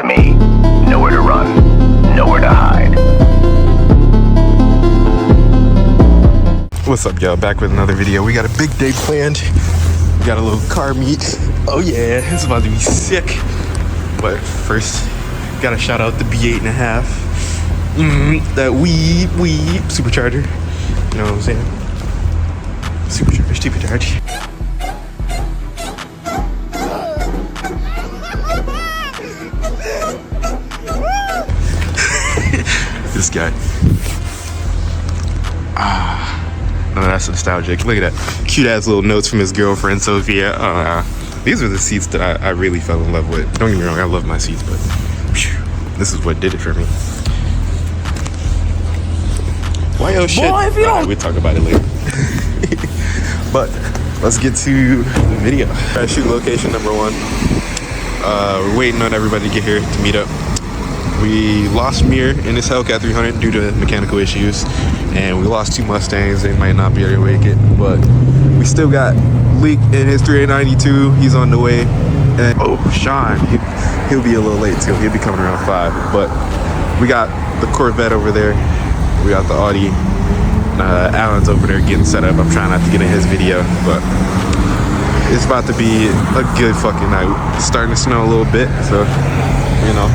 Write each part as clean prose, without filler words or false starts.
to me. Nowhere to run, nowhere to hide. What's up, y'all? Back with another video. We got a big day planned. We got a little car meet. Oh yeah, it's about to be sick. But first, gotta shout out the B8.5. That weed supercharger. You know what I'm saying? Supercharge. This guy. No, that's nostalgic. Look at that cute ass little notes from his girlfriend Sophia. These are the seats that I really fell in love with. Don't get me wrong, I love my seats, but whew, this is what did it for me. Why oh shit? Boy, if you don't... We'll talk about it later. But let's get to the video. Try to shoot location number 1. We're waiting on everybody to get here to meet up. We lost Mir in his Hellcat 300 due to mechanical issues, and we lost 2 Mustangs. They might not be able to make it, but we still got Leak in his 3892. He's on the way. And oh, Sean, he'll be a little late too. He'll be coming around 5. But we got the Corvette over there. We got the Audi. Alan's over there getting set up. I'm trying not to get in his video, but it's about to be a good fucking night. It's starting to snow a little bit, so you know.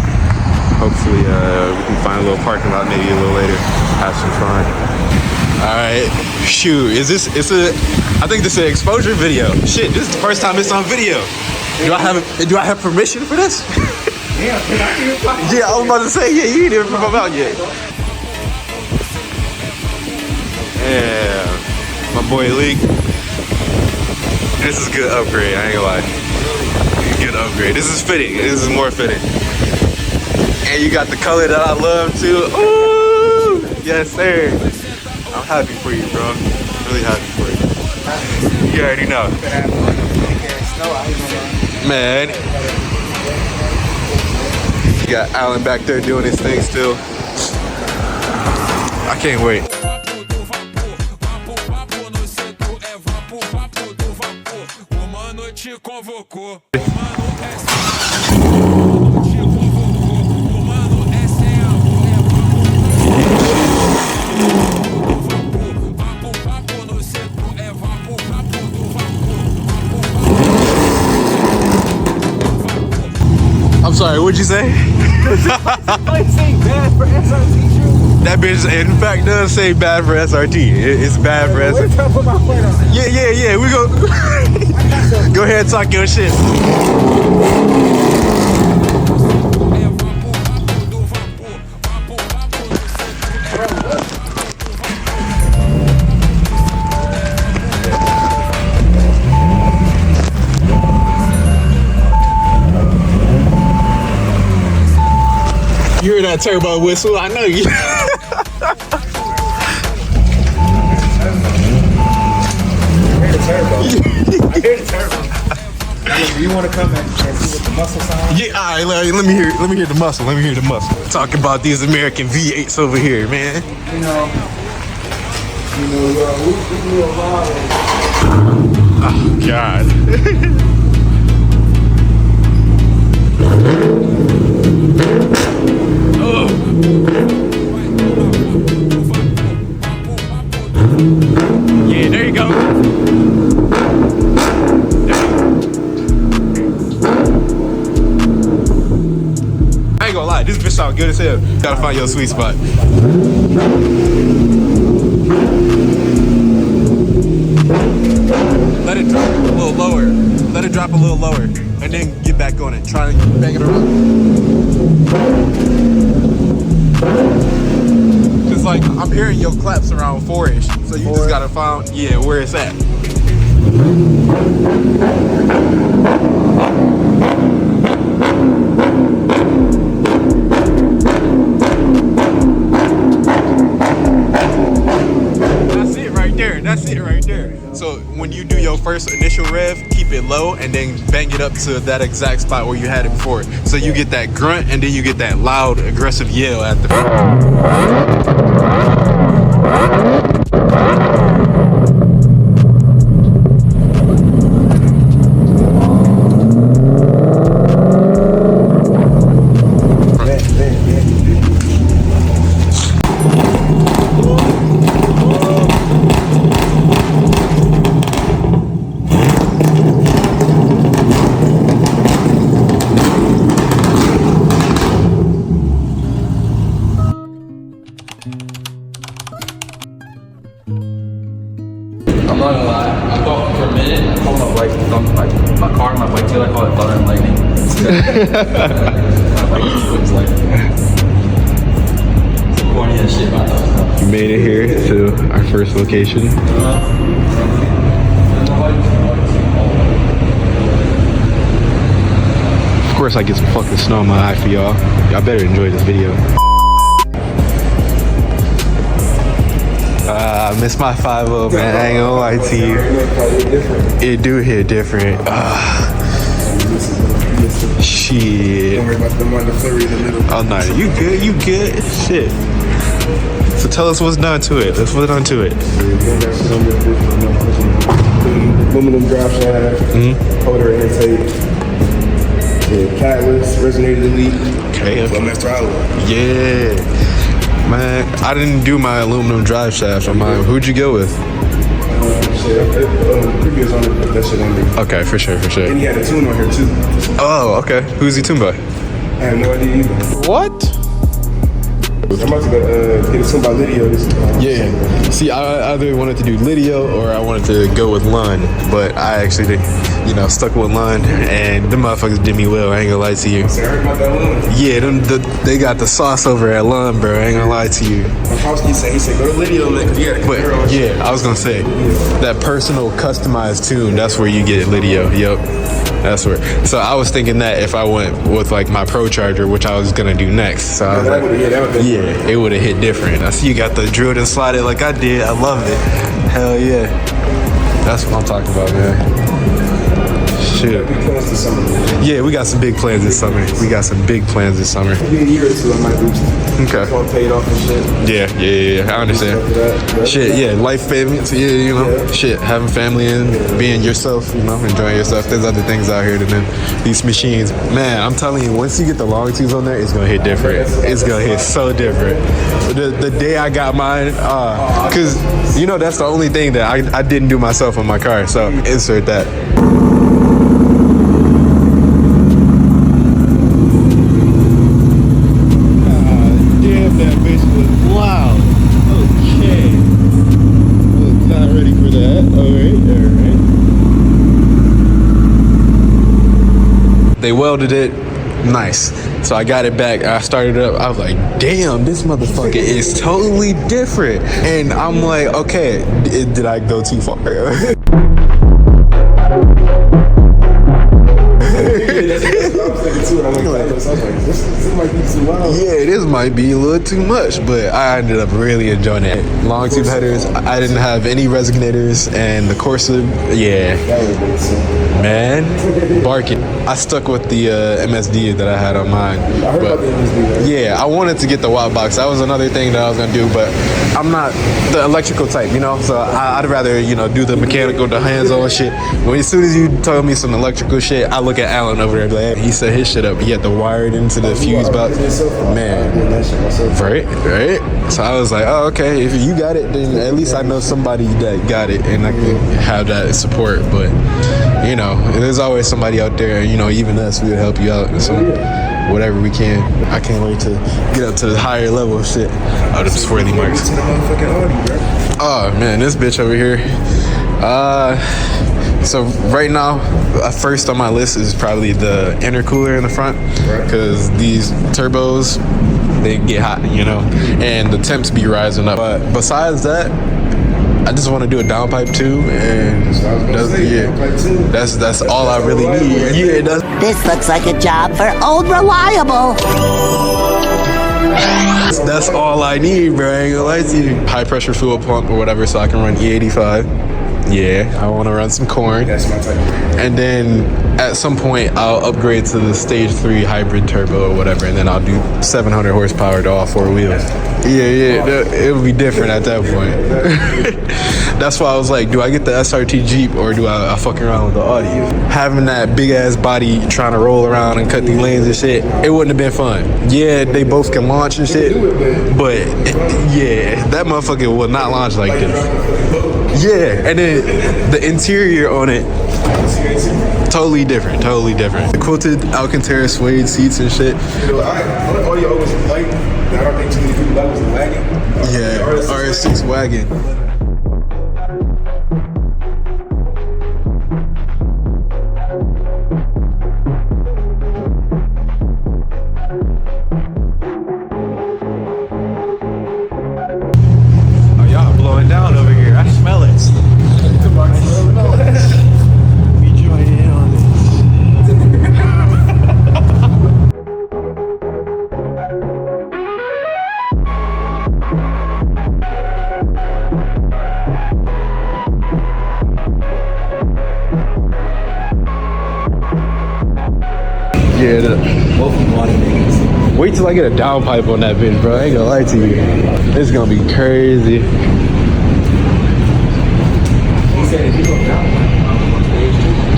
Hopefully, we can find a little parking lot maybe a little later. Have some fun. All right, shoot. I think this is an exposure video. Shit, this is the first time it's on video. Do I have permission for this? Yeah, I was about to say, yeah, you ain't even come out yet. Yeah, my boy Leak. This is a good upgrade, I ain't gonna lie. Good upgrade. This is fitting. This is more fitting. And you got the color that I love too. Ooh, yes sir. I'm happy for you, bro. Really happy for you. You already know. Man. You got Alan back there doing his thing still. I can't wait. I'm sorry, what'd you say? That bitch in fact does say bad for SRT. It's bad for SRT. Yeah, we go. Go ahead and talk your shit. You hear that turbo whistle? I know you. I hear the turbo. You want to come and see what the muscle sounds? Yeah, all right. Let me hear the muscle. Let me hear the muscle. Talking about these American V8s over here, man. We do a lot of. Oh God. Oh. Yeah, there you go. I ain't gonna lie, this bitch sound good as hell. Gotta find your sweet spot. Let it drop a little lower. Let it drop a little lower. And then get back on it. Try and bang it around. Cause like, I'm hearing your claps around 4-ish. So you just gotta find, yeah, where it's at. That's it right there. So when you do your first initial rev, keep it low and then bang it up to that exact spot where you had it before. So you get that grunt and then you get that loud, aggressive yell at the my car and my bike too. I call it thunder and lightning. My bike is lightning. It's the corniest shit about those. We made it here to our first location. Of course, I get some fucking snow in my eye for y'all. Y'all better enjoy this video. I miss my 5.0, man. I ain't gonna lie to you. It do hit different. Shit. Don't worry about the one, the flurry in the middle. Oh no, you good? You good? Shit. So tell us what's done to it. Let's put on to it. Aluminum drop shaft, holder intake, catalyst, resonator delete. Okay. Well, master hollow. Yeah. Man, I didn't do my aluminum drive shaft on mine. Who'd you go with? Previous owner put that shit on there. Okay, for sure, for sure. And he had a tune on here too. Oh, okay. Who's he tuned by? I have no idea either. What? I'm about to go get a tune by Lydio. Yeah. See, I either wanted to do Lydio or I wanted to go with Lund, but I actually, stuck with Lund, and them motherfuckers did me well. I ain't gonna lie to you. I heard about that Lund. Yeah, they got the sauce over at Lund, bro. I ain't gonna lie to you. My pops he said go to Lydio, man, because you got a But yeah, I was gonna say that personal customized tune. That's where you get Lydio. Yep. That's where. So I was thinking that if I went with like my Pro Charger, which I was gonna do next, so I was like, yeah, it would have hit different. I see you got the drilled and slotted like I did. I love it. Hell yeah. That's what I'm talking about, man. Shit. Yeah, we got some big plans this summer. Maybe a year or two, I might do. Okay. All paid off and shit. Yeah. I understand. Shit, yeah, life payments, yeah, shit, having family and being yourself, enjoying yourself. There's other things out here than these machines. Man, I'm telling you, once you get the long tubes on there, it's gonna hit different. It's gonna hit so different. The day I got mine, cause that's the only thing that I didn't do myself on my car. So insert that. They welded it, nice. So I got it back, I started up, I was like, damn, this motherfucker is totally different. And I'm like, okay, did I go too far? Yeah, this might be a little too much, but I ended up really enjoying it. Long tube headers, I didn't have any resignators, and the Corsa, yeah, man, barking. I stuck with the MSD that I had on mine. But yeah, I wanted to get the watt box. That was another thing that I was gonna do, but I'm not the electrical type, so I'd rather, do the mechanical, the hands-on shit. As soon as you told me some electrical shit, I look at Alan over there and be like, hey, he set his shit up. He had to wire it into the fuse box. Man, right? So I was like, oh, okay, if you got it, then at least I know somebody that got it and I can have that support. But, there's always somebody out there, even us, we'll help you out. So whatever we can. I can't wait to get up to the higher level of shit. Oh, the swirly marks. Oh, man, this bitch over here. So right now, first on my list is probably the intercooler in the front, because these turbos, they get hot, and the temps be rising up. But besides that, I just want to do a downpipe too, and that's all I really need. Yeah, this looks like a job for old reliable. That's all I need, bro. I ain't gonna lie to you. High pressure fuel pump or whatever, so I can run E85. Yeah, I want to run some corn. That's my type. And then at some point, I'll upgrade to the stage 3 hybrid turbo or whatever, and then I'll do 700 horsepower to all 4 wheels. Yeah, it'll be different at that point. That's why I was like, do I get the SRT Jeep or do I fuck around with the Audi? Having that big ass body trying to roll around and cut these lanes and shit, it wouldn't have been fun. Yeah, they both can launch and shit, but yeah, that motherfucker will not launch like this. Yeah, and then the interior on it, totally different. The quilted Alcantara suede seats and shit. Audio always like, I don't think too many people that was a wagon. Yeah, RS6 wagon. Yeah. Both of them wanted niggas. Wait till I get a downpipe on that bitch, bro. I ain't gonna lie to you. It's gonna be crazy. He said if you go down,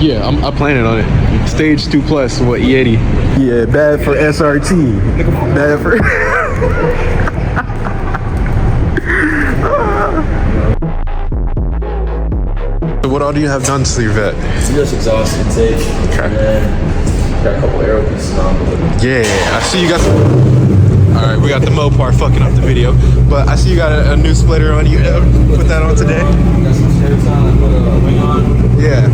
Yeah, I'm planning on it. Stage 2 plus, what, E80? Yeah, bad for SRT. Bad for... What all do you have done to your vet? just exhaust intake. Okay. And then got a couple arrow pieces on. Yeah, I see you got All right, we got the Mopar fucking up the video, but I see you got a new splitter on you. Put that on today. Got some skirts on. I put a wing on. Yeah.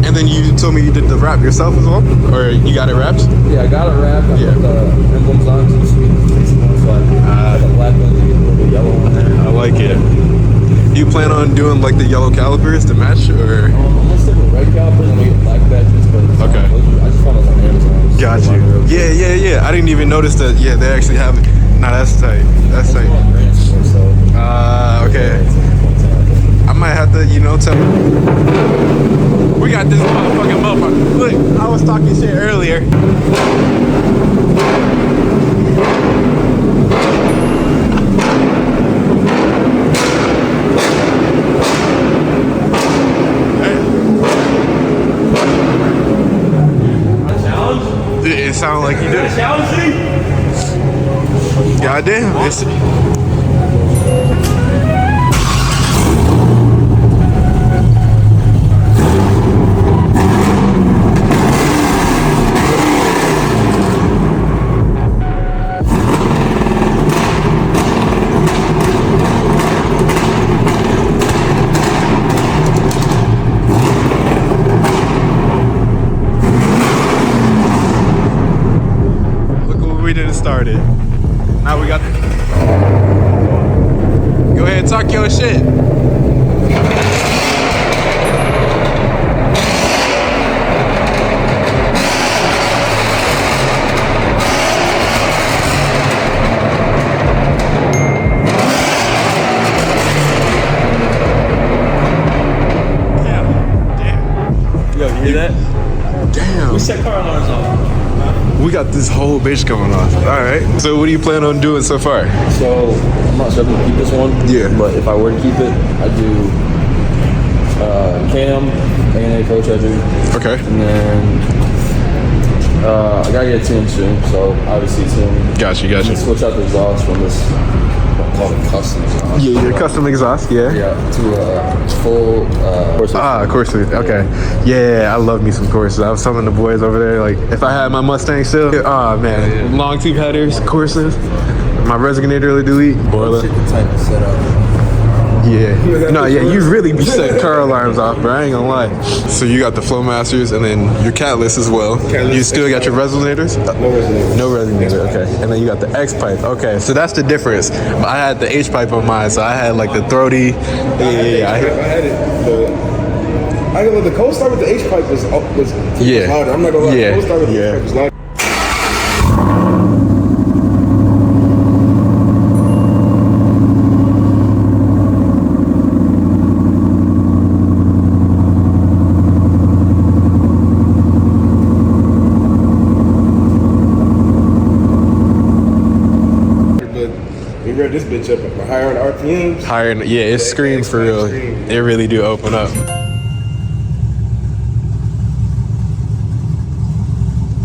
And then you told me you did the wrap yourself as well, or you got it wrapped? Yeah, I got it wrapped. I Yeah. put the emblems on too, so we can fix it on. So I got the black one, a little bit yellow one there. I like it. Do you plan on doing like the yellow calipers to match, or? I'm gonna stick with red calipers and get black badges, but Okay. I just found those on Amazon. Got you. Yeah. I didn't even notice that. Yeah, they actually have it. Nah, that's tight. That's tight. Okay. I might have to, tell. We got this motherfucking Mopar. Look, I was talking shit earlier. It sounded like you did. Goddamn. We didn't start it. Now we got the... Go ahead, talk your shit. Damn. Yo, you hear that? Damn. We set car alarms off. We got this whole bitch going on. All right. So what do you plan on doing so far? So I'm not sure if I'm gonna keep this one. Yeah. But if I were to keep it, I'd do cam, A&A pro treasure, Okay. and then I gotta get a tune soon. So obviously tune. Got you. And switch out the exhaust from this. I call it custom exhaust. Yeah, your custom exhaust. Yeah. Yeah, to full course. Courses. Okay. Yeah, I love me some courses. I was telling the boys over there, like, if I had my Mustang still, man, long tube headers, courses, my resonator delete, boiler. Shit, the type of setup. Yeah. No, yeah, you really be setting car alarms off, bro. I ain't gonna lie. So you got the Flowmasters and then your catalyst as well. You still got your resonators? No resonator. No resonator, okay. And then you got the X pipe. Okay, so that's the difference. I had the H pipe on mine, so I had like the throaty. I had it. I know the co-star with the H pipe was louder. I'm not gonna lie. Yeah. The co-star with the H pipe was louder. We read this bitch up higher on RPMs. Higher, yeah, it screams for real. It really do open up.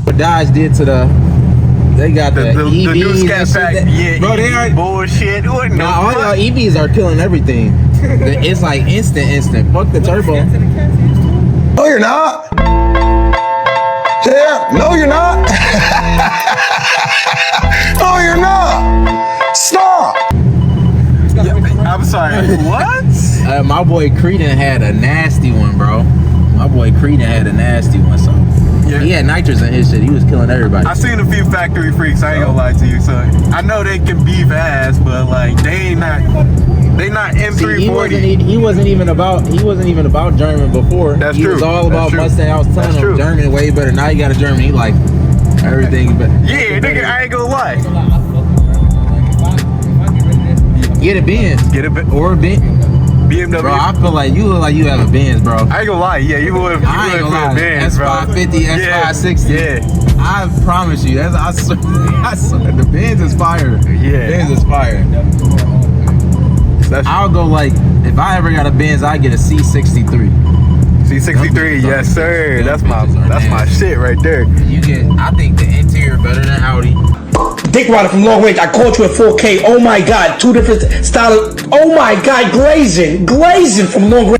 What Dodge did to they got the EVs the new Scat and shit Pack, that- yeah, bro, they are bullshit. now all y'all EVs are killing everything. It's like instant. Fuck the turbo. No, you're not. Yeah, no, you're not. No, you're not. Stop. I'm sorry, what? My boy Creedon had a nasty one, bro. My boy Creedon had a nasty one, so he had nitrous in his shit. He was killing everybody. I seen a few factory freaks, I ain't gonna lie to you. So I know they can beef ass, but like they not M340. See, he wasn't even about German before. That's he true. was all about That's true. Mustang. I was telling That's him true. German way better. Now he got a German. He like everything. But Yeah, nigga, I ain't gonna lie. get a Benz. Get a bit Or a Benz. BMW. Bro, I feel like you look like you have a Benz, bro. I ain't gonna lie, yeah, you would. I ain't gonna lie. Benz, S550, S560. Yeah. I promise you, I swear, the Benz is fire. Yeah. Benz is fire. I'll go like, if I ever got a Benz, I get a C63. C63, yes sir. That's my shit right there. You get, I think the interior better than Audi. Dick Rider from long range. I caught you at 4K. Oh my God, 2 different styles. Oh my God, glazing from long range.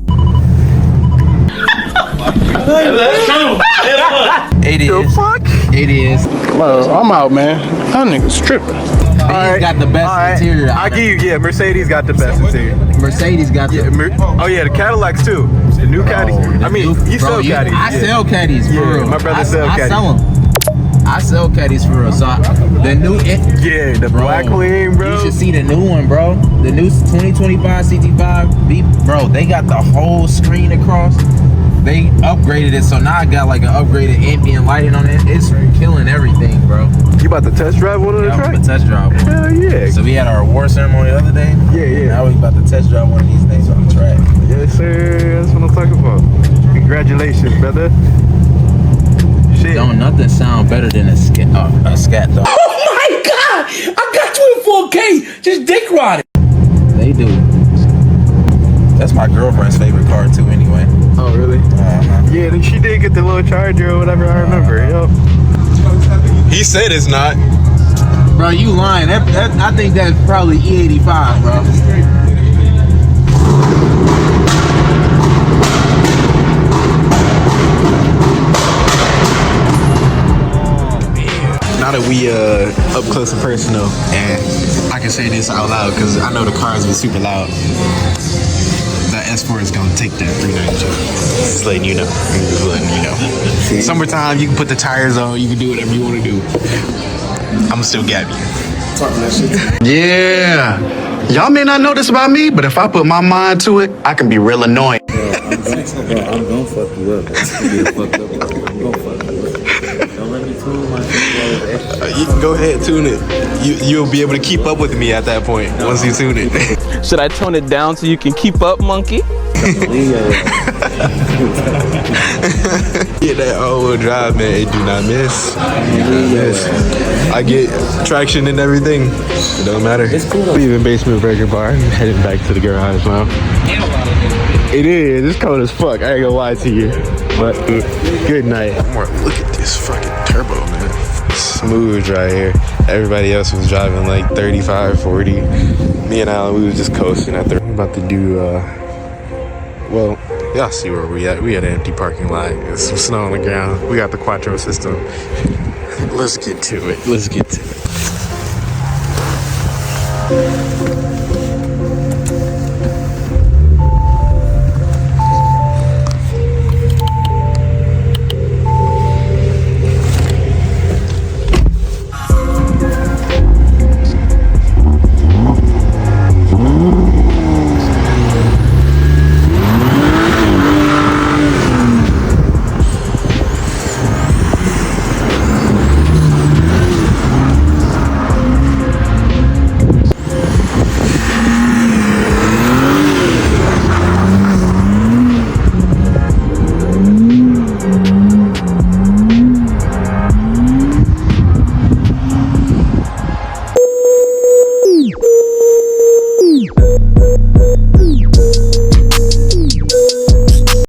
It is. Fuck? It is. Bro, I'm out, man. That nigga's tripping. Benz got the best interior. I give you, Mercedes got the best interior. Mercedes got the. Oh yeah, the Cadillacs too. The new Caddies. I mean, you sell Caddies. I sell Caddies for real. My brother sells Caddies. I sell them. I sell Caddies for real. So the new, the black queen, bro. You should see the new one, bro. The new 2025 CT5, bro. They got the whole screen across. They upgraded it, so now I got like an upgraded ambient lighting on it. It's killing everything, bro. You about to test drive one of the tracks? I'm about to test drive one. Hell yeah. So we had our award ceremony the other day. Yeah. Now we about to test drive one of these things on the track. Yes, sir. That's what I'm talking about. Congratulations, brother. Shit. Don't nothing sound better than a scat dog. Oh my God, I got you in 4K. Just dick riding. They do. That's my girlfriend's favorite car too, anyway. Oh, really? Yeah, she did get the little Charger or whatever, I remember. Yep. He said it's not. Bro, you lying. I think that's probably E85, bro. Now that we up close and personal, and I can say this out loud because I know the cars be super loud. That S4 is gonna take that 390. Just letting you know. Just letting you know. Summertime, you can put the tires on. You can do whatever you want to do. I'm still gabbing you. Yeah. Y'all may not know this about me, but if I put my mind to it, I can be real annoying. I'm gonna fuck you up. I'm gonna fuck you up. Don't let me tune my shit. You can go ahead, tune it. You'll be able to keep up with me at that point once you tune it. Should I tone it down so you can keep up, monkey? Yeah, that all-wheel drive, man, it do not miss. I get traction and everything. It don't matter. Leaving Basement Burger Bar, heading back to the garage now. It is. It's cold as fuck. I ain't gonna lie to you. But good night. Look at this fucking turbo, man. Smooth right here. Everybody else was driving like 35, 40. Me and Alan, we was just coasting at the. I'm about to do. Well, y'all see where we at. We at an empty parking lot. There's some snow on the ground. We got the Quattro system. Let's get to it.